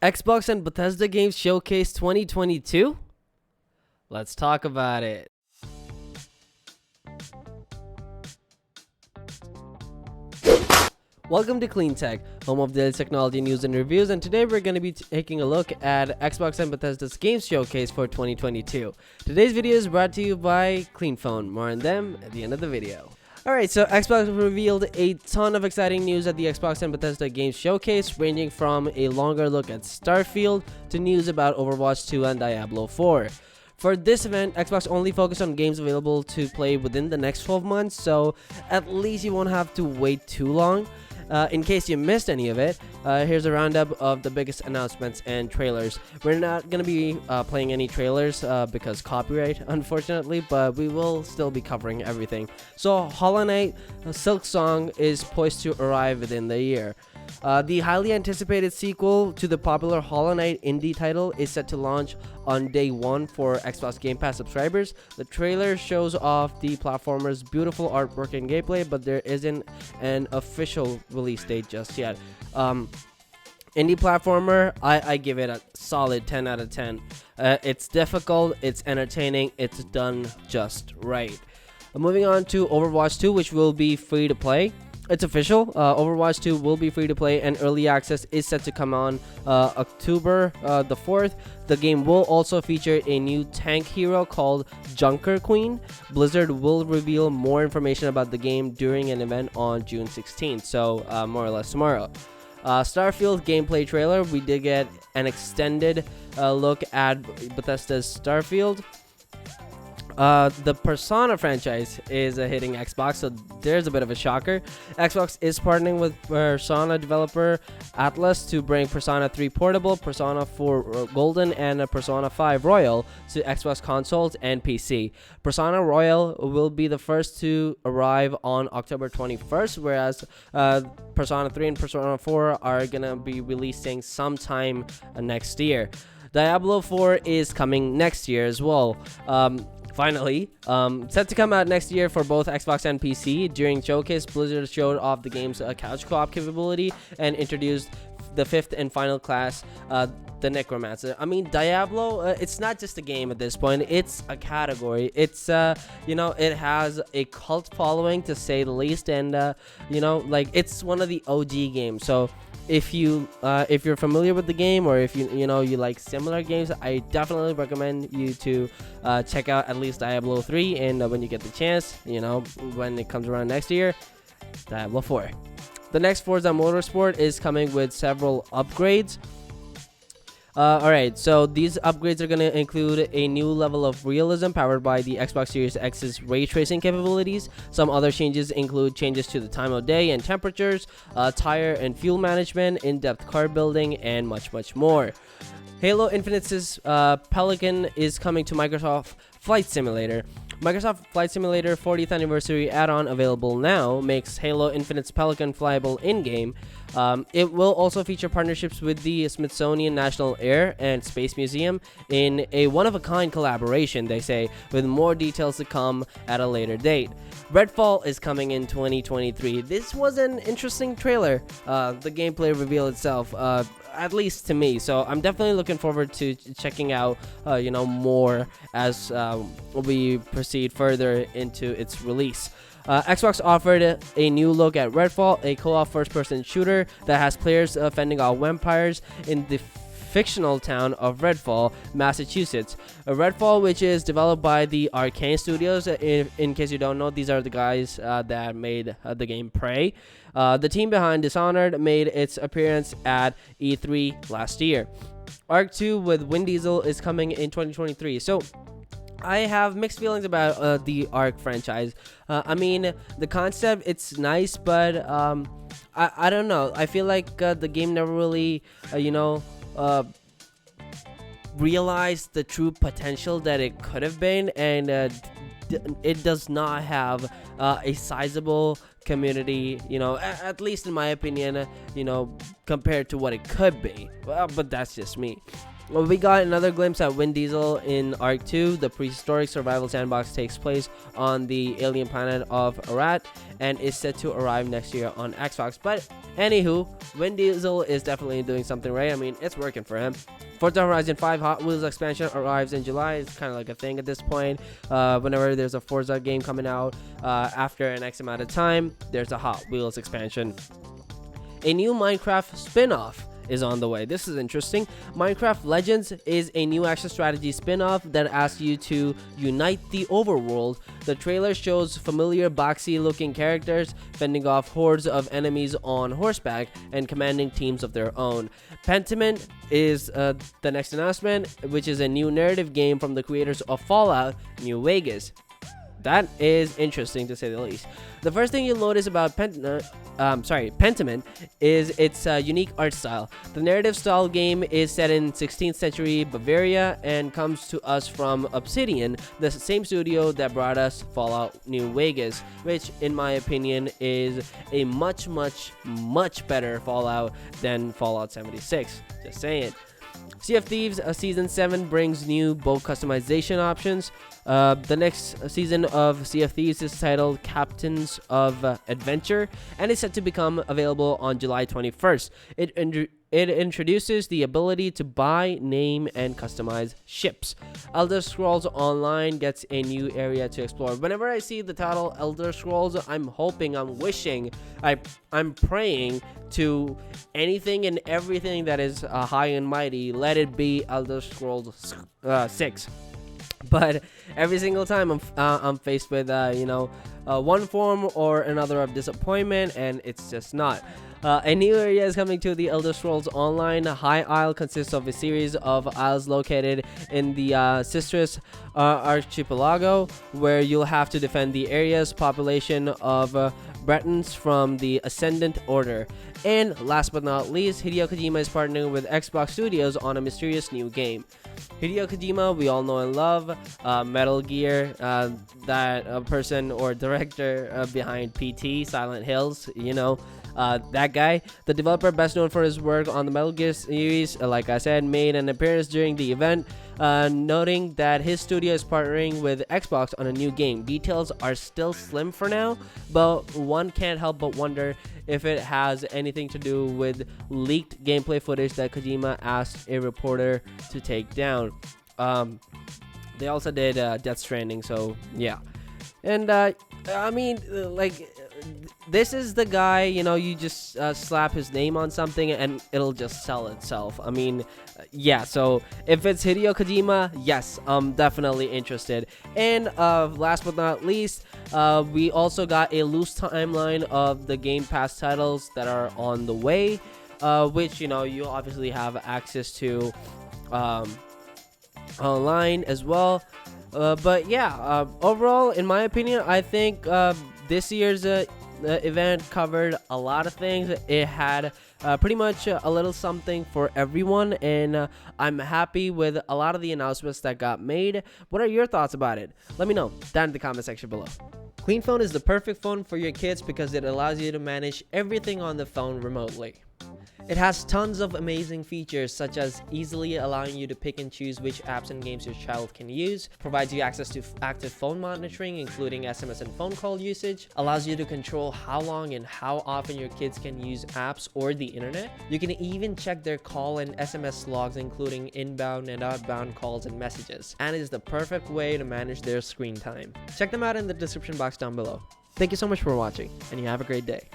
Xbox and Bethesda Games Showcase 2022? Let's talk about it. Welcome to Clean Tech, home of daily technology news and reviews, and today we're going to be taking a look at Xbox and Bethesda's Games Showcase for 2022. Today's video is brought to you by Clean Phone. More on them at the end of the video. Alright, so Xbox revealed a ton of exciting news at the Xbox and Bethesda Games Showcase, ranging from a longer look at Starfield to news about Overwatch 2 and Diablo IV. For this event, Xbox only focused on games available to play within the next 12 months, so at least you won't have to wait too long. In case you missed any of it, here's a roundup of the biggest announcements and trailers. We're not going to be playing any trailers because copyright, unfortunately, but we will still be covering everything. So, Hollow Knight Silksong is poised to arrive within the year. The highly anticipated sequel to the popular Hollow Knight indie title is set to launch on day 1 for Xbox Game Pass subscribers. The trailer shows off the platformer's beautiful artwork and gameplay, but there isn't an official release date just yet. Indie platformer, I give it a solid 10 out of 10. It's difficult, it's entertaining, it's done just right. Moving on to Overwatch 2, which will be free to play. It's official. Overwatch 2 will be free to play, and early access is set to come on October the 4th. The game will also feature a new tank hero called Junker Queen. Blizzard will reveal more information about the game during an event on June 16th, so more or less tomorrow. Starfield gameplay trailer. We did get an extended look at Bethesda's Starfield. The Persona franchise is hitting Xbox, so there's a bit of a shocker. Xbox is partnering with Persona developer Atlas to bring Persona 3 Portable, Persona 4 Golden, and Persona 5 Royal to Xbox consoles and PC. Persona Royal will be the first to arrive on October 21st, whereas Persona 3 and Persona 4 are going to be releasing sometime next year. Diablo 4 is coming next year as well. Finally, set to come out next year for both Xbox and PC. During Showcase, Blizzard showed off the game's couch co-op capability and introduced the 5th and final class, the Necromancer. I mean, Diablo, it's not just a game at this point, it's a category. It's, it has a cult following, to say the least, and, it's one of the OG games. So, if you're familiar with the game, or if you like similar games, I definitely recommend you to check out at least Diablo 3, and when you get the chance, when it comes around next year, Diablo 4. The next Forza Motorsport is coming with several upgrades. Alright, so these upgrades are going to include a new level of realism powered by the Xbox Series X's ray tracing capabilities. Some other changes include changes to the time of day and temperatures, tire and fuel management, in-depth car building, and much, much more. Halo Infinite's Pelican is coming to Microsoft Flight Simulator. Microsoft Flight Simulator 40th Anniversary add-on, available now, makes Halo Infinite's Pelican flyable in-game. It will also feature partnerships with the Smithsonian National Air and Space Museum in a one-of-a-kind collaboration, they say, with more details to come at a later date. Redfall is coming in 2023. This was an interesting trailer, the gameplay reveal itself, at least to me, so I'm definitely looking forward to checking out more as we proceed further into its release. Xbox offered a new look at Redfall, a co-op first-person shooter that has players fending off vampires in the fictional town of Redfall, Massachusetts. Redfall, which is developed by the Arcane Studios. In case you don't know, these are the guys that made the game Prey. The team behind Dishonored made its appearance at E3 last year. Ark 2 with Vin Diesel is coming in 2023. So, I have mixed feelings about the Ark franchise. I mean, the concept, it's nice, but I don't know. I feel like the game never really, realized the true potential that it could have been, and it does not have a sizable community, at least in my opinion, compared to what it could be. Well, but that's just me. Well, we got another glimpse at Vin Diesel in Arc 2. The prehistoric survival sandbox takes place on the alien planet of Arat and is set to arrive next year on Xbox. But anywho, Vin Diesel is definitely doing something right. I mean, it's working for him. Forza Horizon 5 Hot Wheels expansion arrives in July. It's kind of like a thing at this point. Whenever there's a Forza game coming out after an X amount of time, there's a Hot Wheels expansion. A new Minecraft spin-off is on the way. This is interesting. Minecraft Legends is a new action strategy spin-off that asks you to unite the overworld. The trailer shows familiar boxy looking characters fending off hordes of enemies on horseback and commanding teams of their own. Pentiment is the next announcement, which is a new narrative game from the creators of Fallout New Vegas. That is interesting to say the least. The first thing you'll notice about Pentiment is its unique art style. The narrative style game is set in 16th century Bavaria and comes to us from Obsidian, the same studio that brought us Fallout New Vegas, which in my opinion is a much better Fallout than Fallout 76. Just saying. Sea of Thieves Season 7 brings new boat customization options. The next season of Sea of Thieves is titled Captains of Adventure and is set to become available on July 21st. It introduces the ability to buy, name, and customize ships. Elder Scrolls Online gets a new area to explore. Whenever I see the title Elder Scrolls, I'm hoping, I'm wishing, I'm praying to anything and everything that is high and mighty. Let it be Elder Scrolls 6. But every single time I'm faced with one form or another of disappointment, and it's just not. A new area is coming to the Elder Scrolls Online. High Isle consists of a series of isles located in the Citrus Archipelago, where you'll have to defend the area's population of Bretons from the Ascendant Order. And last but not least, Hideo Kojima is partnering with Xbox Studios on a mysterious new game. Hideo Kojima, we all know and love. Metal Gear, that person or director behind PT, Silent Hills, that guy. The developer, best known for his work on the Metal Gear series, like I said, made an appearance during the event, noting that his studio is partnering with Xbox on a new game. Details are still slim for now, but one can't help but wonder if it has anything to do with leaked gameplay footage that Kojima asked a reporter to take down. They also did Death Stranding, so yeah. And this is the guy, you just slap his name on something and it'll just sell itself. Yeah, so if it's Hideo Kojima, yes, I'm definitely interested. And last but not least, we also got a loose timeline of the Game Pass titles that are on the way, which, you obviously have access to online as well. But yeah, overall, in my opinion, I think this year's event covered a lot of things. It had pretty much a little something for everyone, and I'm happy with a lot of the announcements that got made. What are your thoughts about it? Let me know down in the comment section below. Clean Phone is the perfect phone for your kids because it allows you to manage everything on the phone remotely. It has tons of amazing features, such as easily allowing you to pick and choose which apps and games your child can use, provides you access to active phone monitoring, including SMS and phone call usage, allows you to control how long and how often your kids can use apps or the internet. You can even check their call and SMS logs, including inbound and outbound calls and messages, and is the perfect way to manage their screen time. Check them out in the description box down below. Thank you so much for watching, and you have a great day.